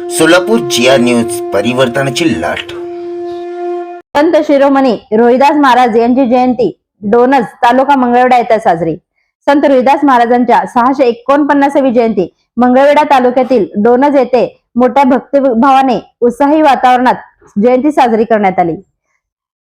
सोलापूर जिया news परिवर्तनाची लाट। संत शिरोमणी रोहिदास महाराज यांची जयंती डोनज तालुका मंगळवेढा येथे साजरी। संत रोहिदास महाराजांच्या 649वी जयंती मंगळवेढा तालुक्यातील डोनज येथे मोठ्या भक्तिभावाने उत्साही वातावरणात जयंती साजरी करण्यात आली।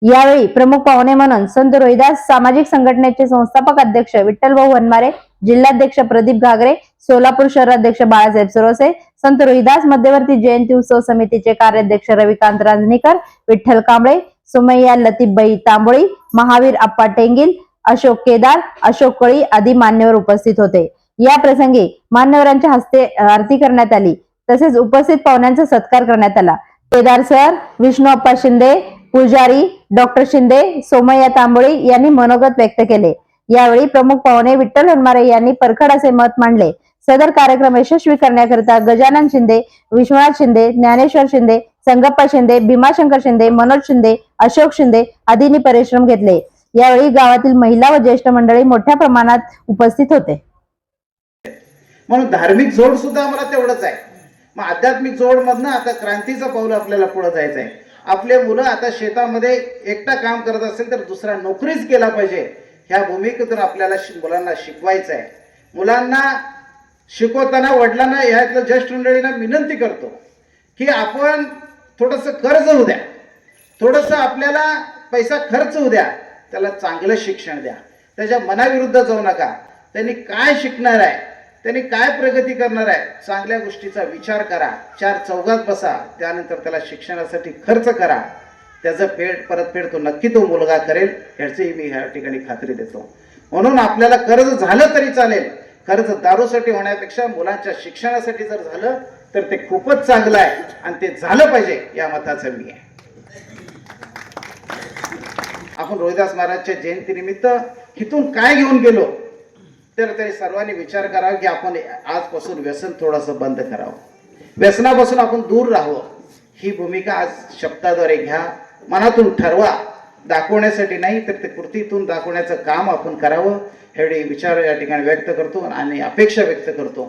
यावेळी प्रमुख पाहुणे म्हणून संत रोहिदास सामाजिक संघटनेचे संस्थापक अध्यक्ष विठ्ठलभाऊ वनमारे, जिल्हाध्यक्ष प्रदीप घागरे, सोलापूर शहराध्यक्ष बाळासाहेब सुरोसे, संत रोहिदास मध्यवर्ती जयंती उत्सव समितीचे कार्याध्यक्ष रविकांत रांजणीकर, विठ्ठल कांबळे, सुमैया लतीफबाई तांबोळी, महावीर आप्पा टेंगिल, अशोक केदार, अशोक कळी आदी मान्यवर उपस्थित होते। या प्रसंगी मान्यवरांच्या हस्ते आरती करण्यात आली, तसेच उपस्थित पाहुण्यांचा सत्कार करण्यात आला। केदार सर, विष्णू आप्पा शिंदे, पुजारी डॉक्टर शिंदे, सोमय्या तांबोळी यांनी मनोगत व्यक्त केले। यावेळी प्रमुख पाहुणे विठ्ठल वनमारे यांनी परखड असे मत मांडले। सदर कार्यक्रम यशस्वी करण्याकरिता गजानन शिंदे, विश्वनाथ शिंदे, ज्ञानेश्वर शिंदे, संगप्पा शिंदे, भीमाशंकर शिंदे, मनोज शिंदे, अशोक शिंदे आदींनी परिश्रम घेतले। यावेळी गावातील महिला व ज्येष्ठ मंडळी मोठ्या प्रमाणात उपस्थित होते। म्हणून धार्मिक जोड सुद्धा आम्हाला तेवढंच आहे। मग आध्यात्मिक जोड मधनं आता क्रांतीचं पाऊल आपल्याला पुढे जायचं आहे। आपले मुलं आता शेतामध्ये एकटा काम करत असेल तर दुसरा नोकरीच केला पाहिजे, ह्या भूमिकेतून आपल्याला मुलांना शिकवायचं आहे। मुलांना शिकवताना वडिलांना ह्यातलं ज्येष्ठ मंडळींना विनंती करतो की आपण थोडंसं कर्ज होऊ द्या, थोडंसं आपल्याला पैसा खर्च होऊ द्या, त्याला चांगलं शिक्षण द्या, त्याच्या मनाविरुद्ध जाऊ नका। त्यांनी काय शिकणार आहे, त्यांनी काय प्रगती करणार आहे, चांगल्या गोष्टीचा विचार करा, चार चौघात बसा, त्यानंतर त्याला शिक्षणासाठी खर्च करा, त्याचं परतफेड तो नक्की तो मुलगा करेल, ह्याची मी ह्या ठिकाणी खात्री देतो। म्हणून आपल्याला कर्ज झालं तरी चालेल, कर्ज दारूसाठी होण्यापेक्षा मुलांच्या शिक्षणासाठी जर झालं तर ते खूपच चांगलं आहे आणि ते झालं पाहिजे या मताचं मी आहे। आपण रोहिदास महाराजच्या जयंतीनिमित्त इथून काय घेऊन गेलो तर तरी सर्वांनी विचार करावा की आपण आजपासून व्यसन थोडंसं बंद करावं, व्यसनापासून आपण दूर राहावं। ही भूमिका आज शब्दाद्वारे घ्या, मनातून ठरवा, दाखवण्यासाठी नाही तर ते कृतीतून दाखवण्याचं काम आपण करावं, एवढे विचार या ठिकाणी व्यक्त करतो आणि अपेक्षा व्यक्त करतो।